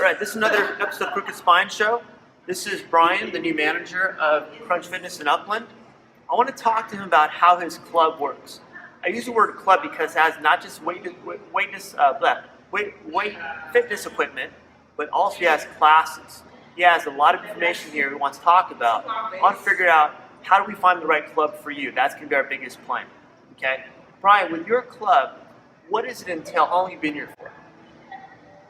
right, this is another episode of Crooked Spine Show. This is Brian, the new manager of Crunch Fitness in Upland. I want to talk to him about how his club works. I use the word club because it has not just weight fitness equipment, but also he has classes. He has a lot of information here he wants to talk about. I want to figure out how do we find the right club for you. That's going to be our biggest plan. Okay, Brian, with your club, what does it entail? How long have you been here for?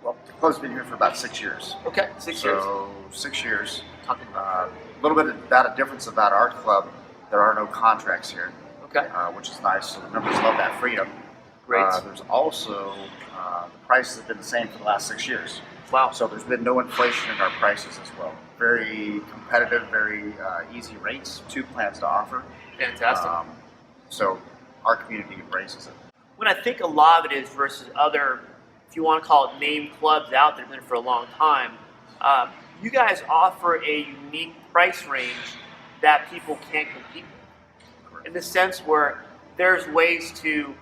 Well, the club's been here for about 6 years. Okay, 6 years. So 6 years. A little bit about a difference about our club. There are no contracts here. Okay. Which is nice. So the members love that freedom. Great. There's also the prices have been the same for the last 6 years. Wow. So there's been no inflation in our prices as well. Very competitive, very easy rates. 2 plans to offer. Fantastic. So our community embraces it. When I think a lot of it is versus other, if you want to call it name clubs out there, been for a long time, you guys offer a unique price range that people can't compete with. Correct. In the sense where there's ways to,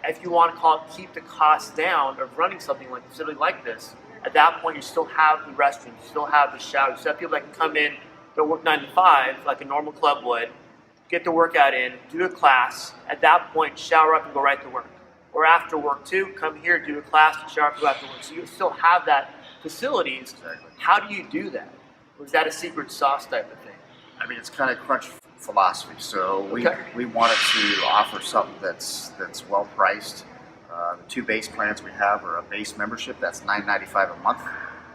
if you want to call it, keep the costs down of running something like a facility like this. At that point, you still have the restrooms, you still have the showers, you still have people that can come in, they'll work 9 to 5 like a normal club would, get the workout in, do a class, at that point shower up and go right to work. Or after work too, come here, do a class, and shower up and go after work. So you still have that facilities. Exactly. How do you do that? Or is that a secret sauce type of thing? I mean, it's kind of Crunch philosophy. So we wanted to offer something that's well priced. The 2 base plans we have are a base membership that's $9.95 a month.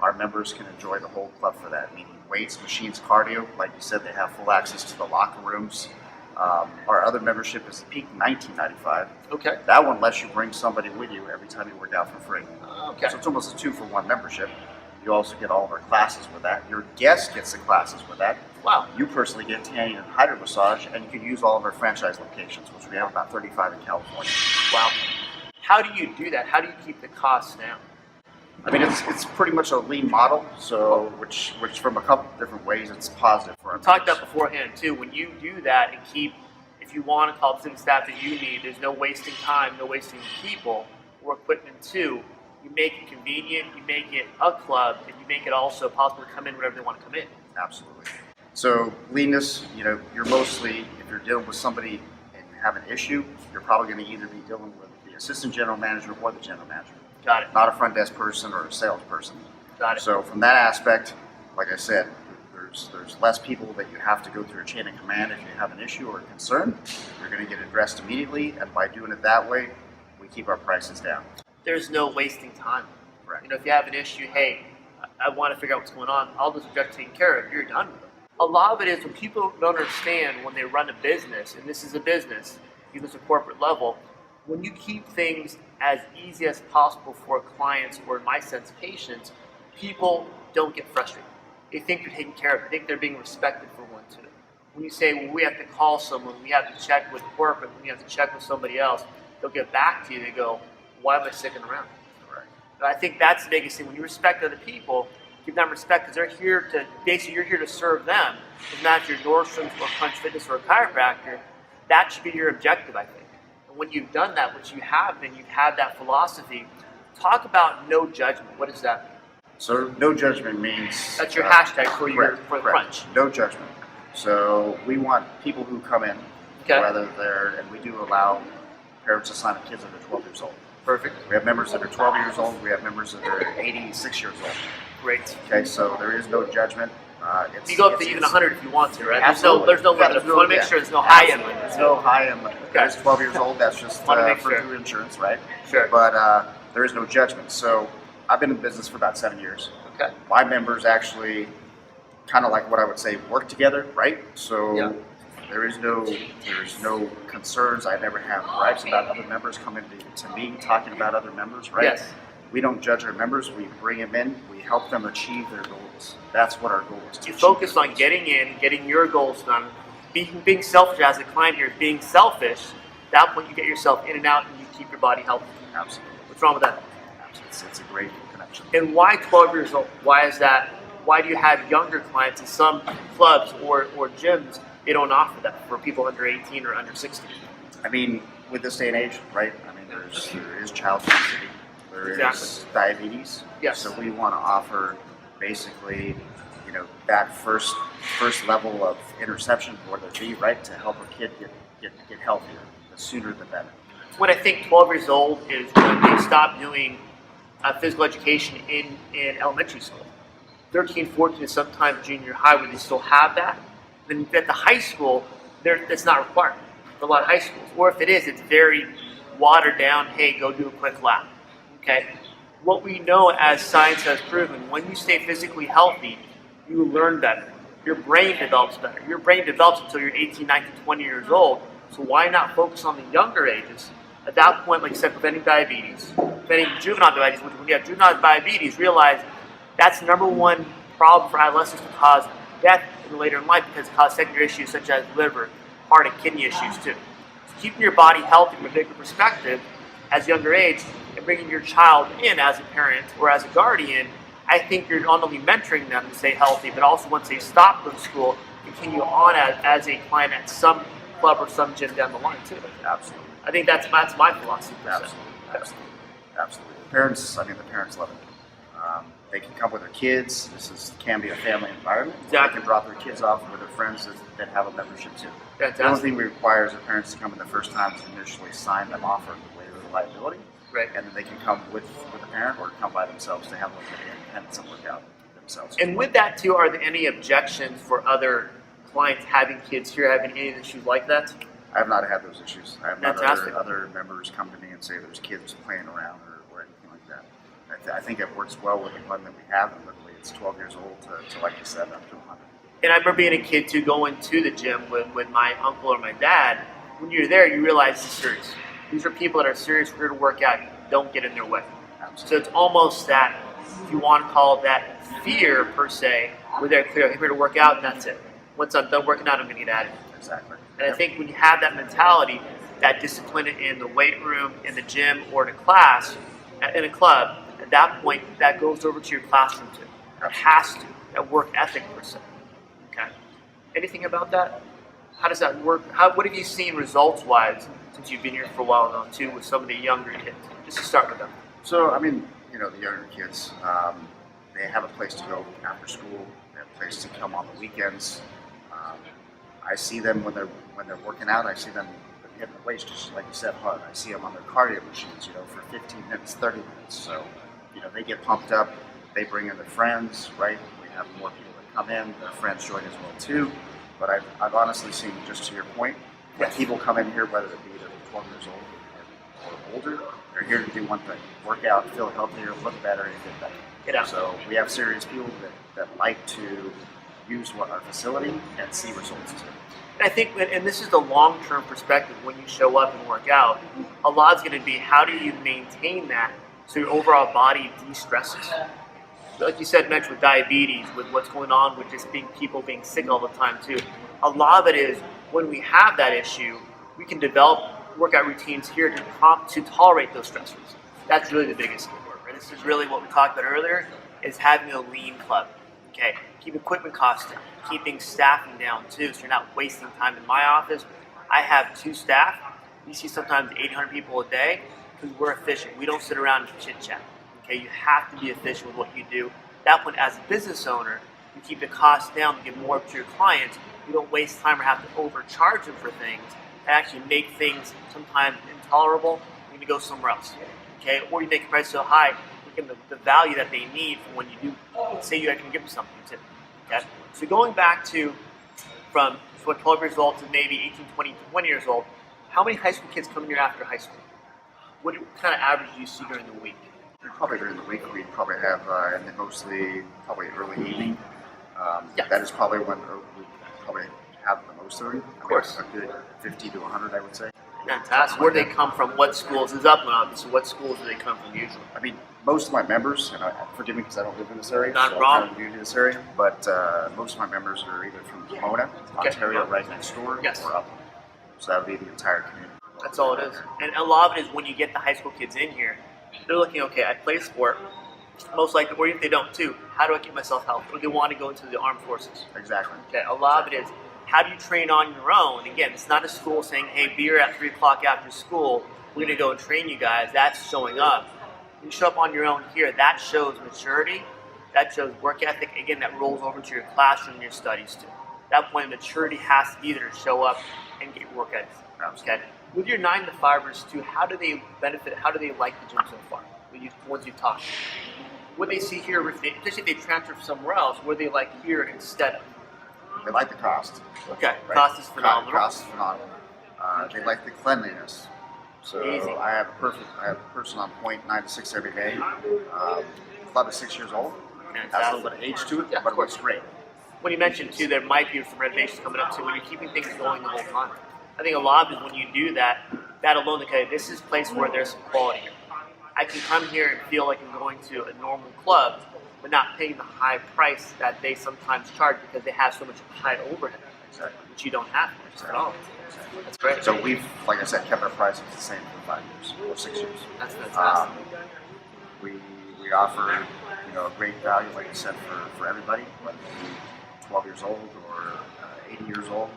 Our members can enjoy the whole club for that, meaning weights, machines, cardio. Like you said, they have full access to the locker rooms. Our other membership is peak $19.95. Okay. That one lets you bring somebody with you every time you work out for free. Okay. So it's almost a 2-for-1 membership. You also get all of our classes with that. Your guest gets the classes with that. Wow. You personally get tanning and hydro massage, and you can use all of our franchise locations, which we have about 35 in California. Wow. How do you do that? How do you keep the costs down? I mean, it's pretty much a lean model, so which from a couple different ways, it's positive for our We talked about beforehand too. When you do that and keep, if you want to call it the staff that you need, there's no wasting time, no wasting people or equipment too. You make it convenient, you make it a club, and you make it also possible to come in whenever they want to come in. Absolutely. So leanness, you're mostly, if you're dealing with somebody and you have an issue, you're probably going to either be dealing with the assistant general manager or the general manager. Got it. Not a front desk person or a salesperson. Got it. So from that aspect, like I said, there's less people that you have to go through a chain of command if you have an issue or a concern. You're going to get addressed immediately, and by doing it that way, we keep our prices down. There's no wasting time. Right. If you have an issue, hey, I want to figure out what's going on, all those objects taken care of, you're done with it. A lot of it is when people don't understand when they run a business, and this is a business, even at a corporate level, when you keep things as easy as possible for clients, or in my sense, patients, people don't get frustrated. They think you're taken care of. They think they're being respected for one too. When you say, well, we have to call someone, we have to check with corporate, we have to check with somebody else, they'll get back to you. They go, why am I sticking around? Right. But I think that's the biggest thing. When you respect other people, give them respect because they're here to, basically you're here to serve them. If not your Nordstrom's or Crunch Fitness or a chiropractor, that should be your objective, I think. When you've done that, which you have, then you've had that philosophy. Talk about no judgment. What is that? So no judgment means... That's your hashtag for correct, for the correct. Crunch. No judgment. So we want people who come in, whether they're, and we do allow parents to sign up kids under 12 years old. Perfect. We have members that are 12 years old. We have members that are 86 years old. Great. Okay, so there is no judgment. You go up to even 100 if you want to, right? Absolutely. There's no limit. You want to make sure there's no high-end limit. There's no high-end limit. Okay. There's 12 years old. That's just for sure. insurance, right? Sure. But there is no judgment. So I've been in business for about 7 years. Okay. My members actually kind of like what I would say work together, right? So there's no concerns. I never have gripes about other members coming to me talking about other members, right? Yes. We don't judge our members. We bring them in. We help them achieve their goals. That's what our goal is. You focus on getting in, getting your goals done, being selfish as a client here, being selfish. At that point, you get yourself in and out, and you keep your body healthy. Absolutely. What's wrong with that? It's a great connection. And why 12 years old? Why is that? Why do you have younger clients in some clubs or gyms? They don't offer that for people under 18 or under 16. I mean, with this day and age, right? I mean, there is child obesity. There Exactly. is diabetes. Yes. So we want to offer basically, that first level of interception, whether it be right to help a kid get healthier. The sooner the better. When I think 12 years old is when they stop doing physical education in elementary school. 13, 14 is sometimes junior high where they still have that. Then at the high school, it's not required for a lot of high schools. Or if it is, it's very watered down, hey, go do a quick lap. Okay? What we know as science has proven, when you stay physically healthy, you learn better. Your brain develops better. Your brain develops until you're 18, 19, 20 years old. So why not focus on the younger ages? At that point, like I said, preventing diabetes, preventing juvenile diabetes, which when you have juvenile diabetes, realize that's the number one problem for adolescents to cause death later in life because it causes secondary issues such as liver, heart, and kidney issues too. So keeping your body healthy from a bigger perspective as a younger age and bringing your child in as a parent or as a guardian, I think you're not only mentoring them to stay healthy, but also once they stop going to school, continue on as a client at some club or some gym down the line too. Absolutely. I think that's my philosophy. Absolutely. The parents love it. They can come with their kids. Can be a family environment. Exactly. They can drop their kids off with their friends that have a membership too. Fantastic. The only thing we require is the parents to come in the first time to initially sign them off for the waiver of liability. Right. And then they can come with a parent or come by themselves to have a look at it and some workout themselves. And with that too, are there any objections for other clients having kids here, having any issues like that? I have not had those issues. I have not Fantastic. other members come to me and say there's kids playing around or anything like that. I think it works well with the one that we have, and literally it's 12 years old to like you said, up to 100. And I remember being a kid too, going to the gym with my uncle or my dad. When you're there, you realize it's serious. These are people that are serious, we're here to work out. Don't get in their way. Absolutely. So it's almost that, if you want to call it that, fear per se, where they're clear, I'm here to work out and that's it. Once I'm done working out, I'm going to get out of here. Exactly. And I think when you have that mentality, that discipline in the weight room, in the gym, or in a class, in a club, at that point, that goes over to your classroom too. It has to. That work ethic per se. Okay. Anything about that? How does that work? What have you seen results-wise since you've been here for a while now too with some of the younger kids? Just to start with them. So, the younger kids, they have a place to go after school. They have a place to come on the weekends. I see them when they're working out. I see them hitting the weights, just like you said, hard. I see them on their cardio machines, for 15 minutes, 30 minutes. So, they get pumped up. They bring in their friends, right? We have more people that come in. Their friends join as well too. But I've honestly seen, just to your point, when people come in here, whether it be they're 12 years old or older, they're here to do one thing: work out, feel healthier, look better, and get better. Get out. So we have serious people that like to use our facility and see results too. And I think, and this is the long-term perspective when you show up and work out, a lot's going to be how do you maintain that so your overall body de-stresses. Like you said, Mitch, with diabetes, with what's going on with just people being sick all the time too. A lot of it is when we have that issue, we can develop workout routines here to tolerate those stressors. That's really the biggest key word. Right? This is really what we talked about earlier, is having a lean club. Okay, keep equipment costs down, keeping staffing down too, so you're not wasting time. In my office, I have 2 staff. We see sometimes 800 people a day because we're efficient. We don't sit around and chit chat. Okay, you have to be efficient with what you do. At that point, as a business owner, you keep the costs down to get more to your clients. You don't waste time or have to overcharge them for things and actually make things sometimes intolerable. You need to go somewhere else. Okay, or you make the price so high, you give them the value that they need for when you do say you can give them something too. Okay, so going back to from 12 years old to maybe 18, 20 years old, how many high school kids come in here after high school? What kind of average do you see during the week? Probably during the week we probably have, and then mostly probably early evening. Yeah. That is probably when we probably have the most of them. Of course. A good 50 to 100, I would say. Fantastic. Where do they come from? What schools is Upland, obviously? What schools do they come from usually? Most of my members, and forgive me because I don't live in this area. Not a so problem. I'm kind of new to this area, but most of my members are either from Pomona, Ontario, right next door, Yes. or Upland. So that would be the entire community. That's all it is. And a lot of it is when you get the high school kids in here, they're looking, okay, I play sport, most likely, or if they don't too, how do I keep myself healthy? Or they want to go into the armed forces. Exactly. Okay, a lot of it is, how do you train on your own? Again, it's not a school saying, hey, be here at 3 o'clock after school, we're going to go and train you guys. That's showing up. You show up on your own here, that shows maturity, that shows work ethic. Again, that rolls over to your classroom and your studies too. At that point, maturity has to be there to show up and get your work ethic. Okay. With your 9 to 5ers too, how do they benefit? How do they like the gym so far? Once you've talked, what they see here, especially if they transfer somewhere else, what do they like here instead of? They like the cost. Okay, right? cost is phenomenal. Cost is phenomenal. They like the cleanliness. So Easy. I have a person on point 9 to 6 every day. The club is 6 years old. Has a little bit of age to it, Yeah, but it looks great. When you mentioned too, there might be some renovations coming up too. When you're keeping things going the whole time, I think a lot of it when you do that, that alone, okay, this is a place where there's some quality here. I can come here and feel like I'm going to a normal club, but not paying the high price that they sometimes charge because they have so much high overhead, Exactly. which you don't have at all. That's great. So we've, like I said, kept our prices the same for 5 years or 6 years. That's fantastic. We offer, a great value, like I said, for everybody, whether you be 12 years old or 80 years old.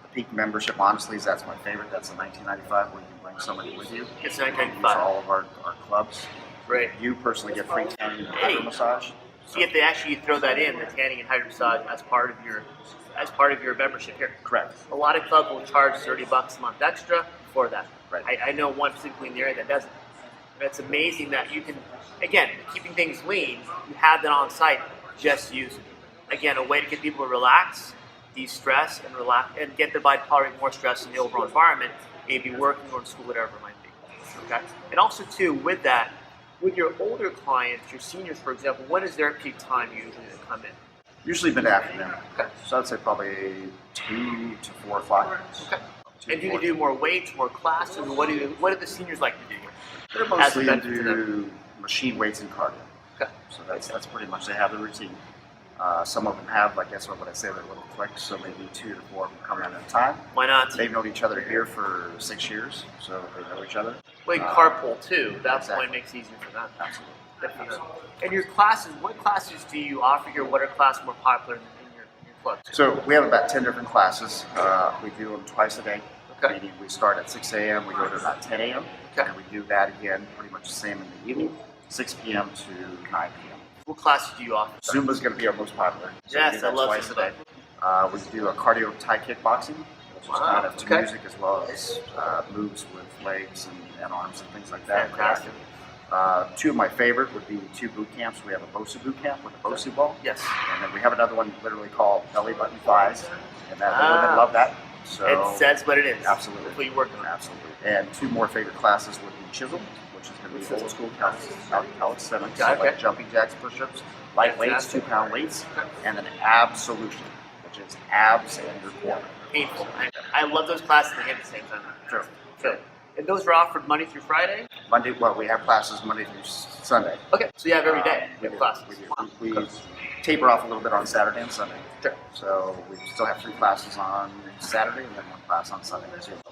The peak membership, honestly, that's my favorite. That's the $19.95 where you can bring somebody with you. It's Use $19.95. all of our clubs. Great. You personally get free tanning and hydro massage. See if they actually throw that in, the tanning and hydro massage, as part of your membership here. Correct. A lot of clubs will charge $30 a month extra for that. Right. I know one specifically in the area that doesn't. And it's amazing that you can, again, keeping things lean, you have that on site, just use it. Again, a way to get people to relax, de-stress, and relax, and get their body to tolerate more stress in the overall environment, maybe working or in school, whatever it might be. Okay? And also, too, with that, with your older clients, your seniors, for example, when is their peak time usually to come in? Usually mid-afternoon. Okay. So I'd say probably 2 to 4 o'clock. Okay. And do they do more weights, more classes? What do the seniors like to do here? They're mostly As a benefit to into machine weights and cardio. Okay. So that's pretty much, they have the routine. Some of them have, like that's what I say, they're little cliques, so maybe 2 to 4 of them come in at a time. Why not? They've known each other here for 6 years, so they know each other. Well, you can carpool too. That Exactly. point makes it easier for them. Absolutely. Definitely. And your classes, what classes do you offer here? What are classes more popular in your club? So we have about 10 different classes. We do them twice a day. Okay. Meaning we start at 6 a.m., we go to about 10 a.m., Okay. and we do that again pretty much the same in the evening, 6 p.m. to 9 p.m. What classes do you offer? Zumba's going to be our most popular. So Yes, we do I that love twice Zumba. a day. We do a cardio Thai kickboxing, which is Wow, kind of to okay. music as well as moves with legs and arms and things like that. Fantastic. 2 of my favorite would be 2 boot camps. We have a BOSU boot camp with a BOSU ball. Yes. And then we have another one literally called belly button thighs. And the women Ah. love that. So It says what it is. Absolutely. That's what you're working on. Absolutely. And 2 more favorite classes would be chisel, which is going to be old school calisthenics, Okay. like jumping jacks, push-ups, light weights, Fantastic. 2-pound weights, and then absolution, which is abs and your core. Painful. I love those classes at the same time. Sure. Good. And those are offered Monday through Friday? We have classes Monday through Sunday. Okay. So you have every day We you have do. classes. We do. Wow. We Cool. taper off a little bit on Saturday and Sunday. Sure. So we still have 3 classes on Saturday and then 1 class on Sunday.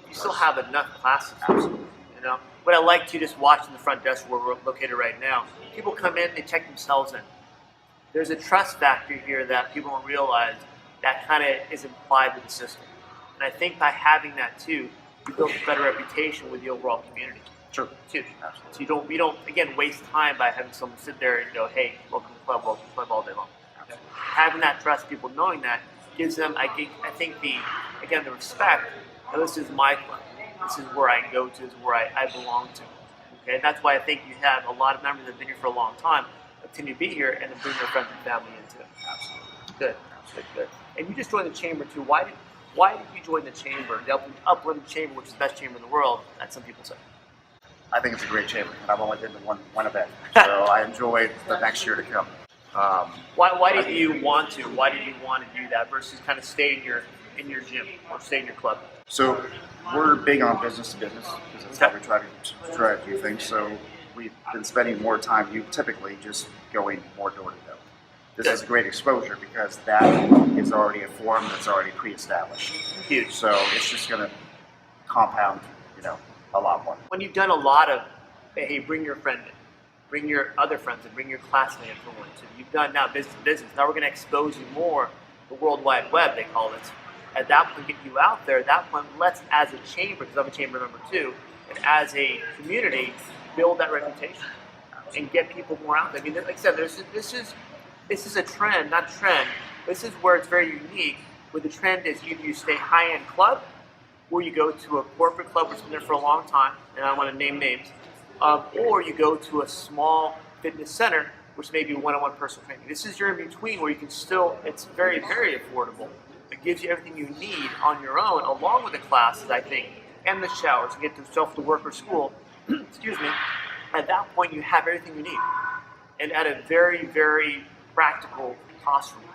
You still have enough classes. Absolutely. You know, what I like to just watch in the front desk where we're located right now, people come in, they check themselves in. There's a trust factor here that people don't realize that kind of is implied with the system. And I think by having that too, you build a better reputation with the overall community. Sure. It's huge. Absolutely. So we don't again waste time by having someone sit there and go, hey, welcome to the club all day long. Having that trust, people knowing that gives them, I think the respect. That this is my club. This is where I go to. This is where I belong to. Okay, and that's why I think you have a lot of members that have been here for a long time, continue to be here, and then bring their friends and family into it. Absolutely. Good. Good. And you just joined the chamber too. Why did you join the chamber, the Upland chamber, which is the best chamber in the world, as some people say? I think it's a great chamber, and I've only been to one event, so I enjoyed the next year to come. Why did you want to? Why did you want to do that versus kind of stay in your gym or stay in your club? So we're big on business to business because that's how we try to do things. So we've been spending more time, typically just going more door to door. This is a great exposure because that is already a form that's already pre-established. Huge. So it's just going to compound, a lot more. When you've done a lot of, hey, bring your friend in, bring your other friends in, bring your classmate in for one, too. You've done now business to business. Now we're going to expose you more, the World Wide Web, they call it. At that point, get you out there. At that point, let's, as a chamber, because I'm a chamber member too, and as a community, build that reputation. and get people more out there. I mean, like I said, this is a trend, not a trend. This is where it's very unique. Where the trend is either you stay high-end club, or you go to a corporate club which has been there for a long time, and I don't want to name names, or you go to a small fitness center, which may be one-on-one personal training. This is your in-between where you can still, it's very, very affordable. It gives you everything you need on your own, along with the classes, I think, and the showers, to get yourself to work or school. Excuse me. At that point, you have everything you need, and at a very, very practical cost for you.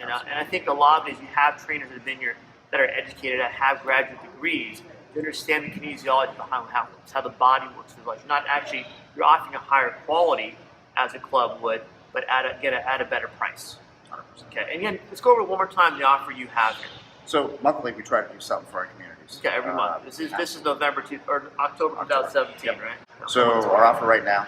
And I think a lot of it is you have trainers that have been here that are educated, that have graduate degrees, to understand the kinesiology behind how the body works. You're not actually, you're offering a higher quality as a club would, but at a better price. 100%. Okay, and again, let's go over one more time the offer you have here. So monthly, we try to do something for our communities. Okay, every month. This is November or October 2017, yep. right? So our offer right now,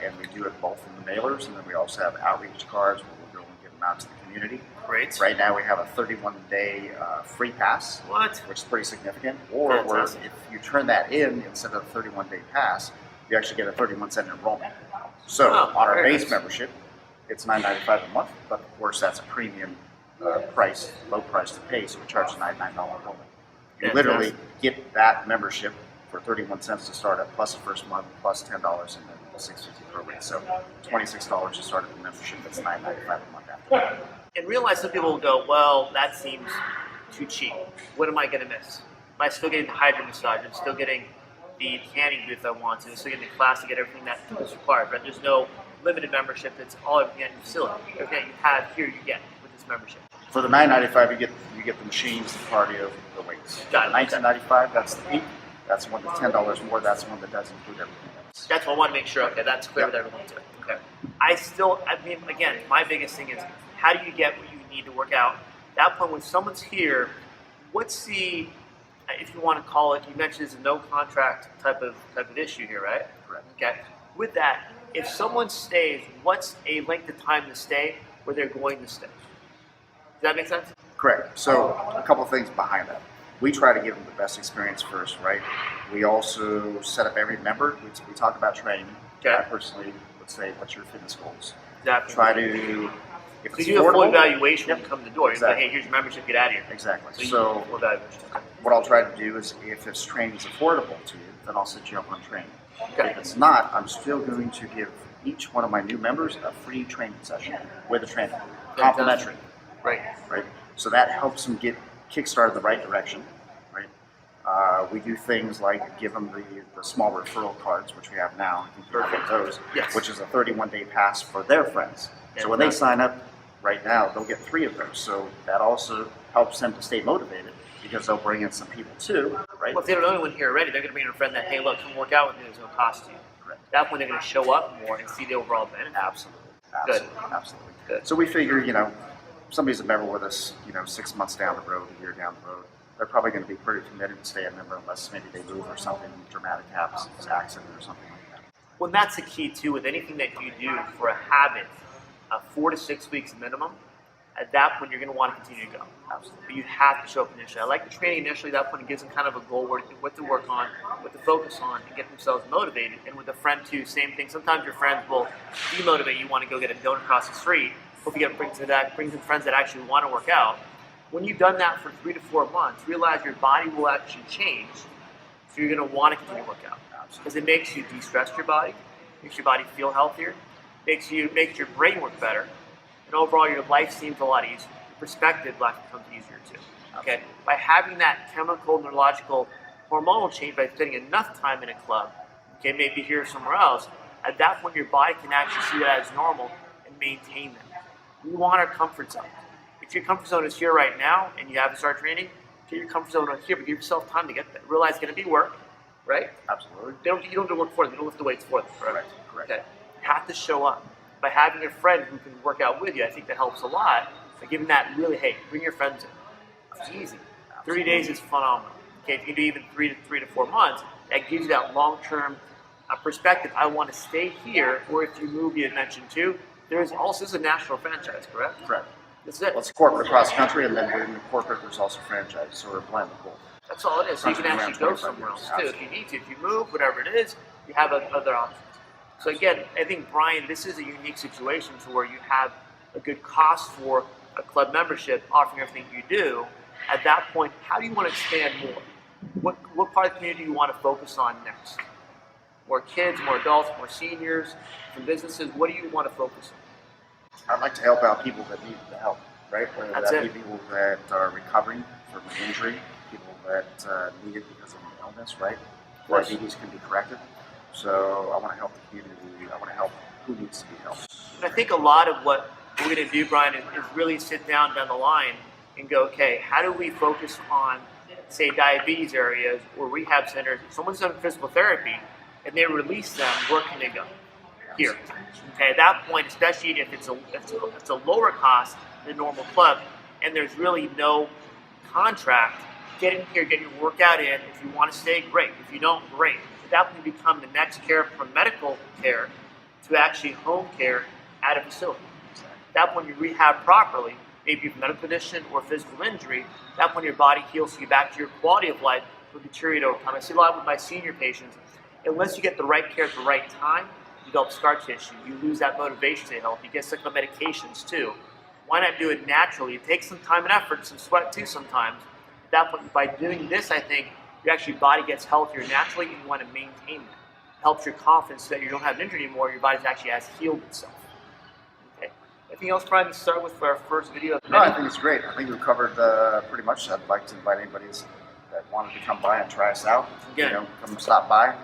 and we do it both in the mailers, and then we also have outreach cards where we'll go and give them out to the community. Great. Right now we have a 31-day free pass, What? which is pretty significant. Or if you turn that in instead of a 31-day pass, you actually get a 31-cent enrollment. So on our base membership, it's $9.95 a month, but of course that's a premium price, low price to pay, so we charge a $99 enrollment. You literally get that membership for 31 cents to start up, plus the first month, plus $10 and then the $6.50 program. So $26 to start up the membership. That's $9.95 a month after that. And realize some people will go, well, that seems too cheap. What am I going to miss? Am I still getting the hydro massage? I'm still getting the tanning booth I want to. I'm still getting the class to get everything that is required. But there's no limited membership. That's all everything at your facility. Everything that you have here, you get with this membership. For the $9.95, you get the machines, the cardio, the weights. Got it. $19.95, that's the peak. That's the one that's $10 more. That's the one that does include everything else. That's what I want to make sure. Okay, that's clear with everyone too. Okay. I mean, again, my biggest thing is how do you get what you need to work out? At that point, when someone's here, what's the, if you want to call it, you mentioned it's a no contract type of issue here, right? Correct. Okay. With that, if someone stays, what's a length of time to stay where they're going to stay? Does that make sense? Correct. So a couple of things behind that. We try to give them the best experience first, right? We also set up every member. We talk about training. Okay. I personally would say, what's your fitness goals? Exactly. Try to, if So it's you do a full affordable, evaluation when you come to the door. Exactly. You're like, hey, here's your membership, get out of here. Exactly. So full evaluation. Okay. What I'll try to do is, if this training is affordable to you, then I'll set you up on training. Okay. If it's not, I'm still going to give each one of my new members a free training session with a trainer, complimentary. Right. Right. So that helps them get kickstarted in the right direction. Right. We do things like give them the small referral cards, which we have now. I think you have those, Yes. which is a 31-day pass for their friends. So when they sign up right now, they'll get 3 of those. So that also helps them to stay motivated because they'll bring in some people too, right? Well, if they don't know anyone here already, they're going to bring in a friend that, hey, look, come work out with me. There's no cost to you. Correct. At that point, they're going to show up more and see the overall benefit. Absolutely. Good. Absolutely. Good. So we figure, somebody's a member with us, 6 months down the road, a year down the road, they're probably going to be pretty committed to stay a member unless maybe they move or something dramatic happens, accident or something like that. Well, that's the key, too, with anything that you do for a habit, 4 to 6 weeks minimum. At that point, you're going to want to continue to go. Absolutely. But you have to show up initially. I like the training initially. At that point, it gives them kind of a goal, what to work on, what to focus on, and get themselves motivated. And with a friend, too, same thing. Sometimes your friends will demotivate you. You want to go get a donut across the street. Hope you brings in friends that actually want to work out. When you've done that for 3 to 4 months, realize your body will actually change. So you're going to want to continue to work out. Because it makes you de-stress your body, makes your body feel healthier, makes your brain work better, and overall your life seems a lot easier. Your perspective becomes easier too. Okay, by having that chemical, neurological, hormonal change, by spending enough time in a club, okay, maybe here or somewhere else, at that point your body can actually see that as normal and maintain that. We want our comfort zone. If your comfort zone is here right now and you haven't started training, get your comfort zone here, but give yourself time to get there. Realize it's going to be work, right? Absolutely. You don't have to work for them. You don't lift the weights for them. Correct. Okay. You have to show up. By having a friend who can work out with you, I think that helps a lot. By giving that really, hey, bring your friends in. It's easy. 30 days is phenomenal. Okay, if you can do even 3 to 4 months, that gives you that long-term perspective. I want to stay here, or if you move, you had mentioned too, there's also a national franchise, correct? Correct. That's it. Well, it's corporate across the country, and then within the corporate, there's also franchise, so we're a blend of both. That's all it is. So you can actually go somewhere else too if you need to. If you move, whatever it is, you have other options. So again, I think, Brian, this is a unique situation to where you have a good cost for a club membership, offering everything you do. At that point, how do you want to expand more? What part of the community do you want to focus on next? More kids, more adults, more seniors, some businesses? What do you want to focus on? I'd like to help out people that need the help, right? Whether That's that it. be people that are recovering from an injury, people that need it because of an illness, right? course. Diabetes can be corrected. So I want to help the community. I want to help who needs to be helped. And I think a lot of what we're going to do, Brian, is really sit down the line and go, okay, how do we focus on, say, diabetes areas or rehab centers? If someone's done physical therapy and they release them, where can they go? Here. Okay, at that point, especially if it's a lower cost than a normal club and there's really no contract, get in here, get your workout in. If you want to stay, great. If you don't, great. At that point, you become the next care from medical care to actually home care at a facility. At that point, you rehab properly, maybe from medical condition or physical injury. At that point, your body heals, so you back to your quality of life will deteriorate over time. I see a lot with my senior patients. Unless you get the right care at the right time, you develop scar tissue. You lose that motivation to help. You get sick of medications too. Why not do it naturally? It takes some time and effort, some sweat too sometimes. At that point, by doing this, I think your actually body gets healthier naturally, and you want to maintain that. It helps your confidence so that you don't have an injury anymore. Your body actually has healed itself. Okay. Anything else, Brian, to start with for our first video? No, I think it's great. I think we've covered pretty much. I'd like to invite anybody that wanted to come by and try us out. Again. You know, come stop by.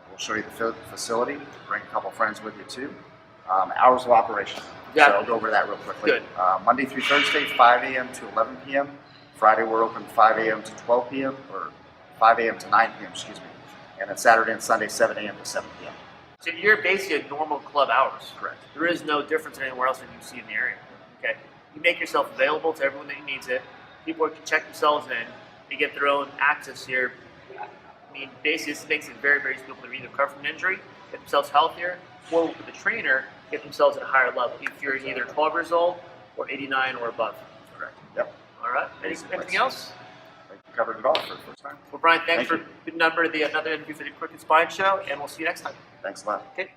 We'll show you the facility. Bring a couple friends with you too. Hours of operation. Yeah. So I'll go over that real quickly. Good. Monday through Thursday, 5 a.m. to 11 p.m. Friday, we're open 5 a.m. to 12 p.m. or 5 a.m. to 9 p.m. Excuse me. And then Saturday and Sunday, 7 a.m. to 7 p.m. So you're basically a normal club hours. Correct. There is no difference in anywhere else that you see in the area. Okay. You make yourself available to everyone that needs it. People can check themselves in. They get their own access here. I mean, basically, this makes it very, very simple to either recover from an injury, get themselves healthier, or with the trainer, get themselves at a higher level. If you're either 12 years old or 89 or above. Correct. Yep. All right. Anything else? I think we covered it all for the first time. Well, Brian, thanks Thank for good number the another interview for the Crooked Spine Show, and we'll see you next time. Thanks a lot. Okay.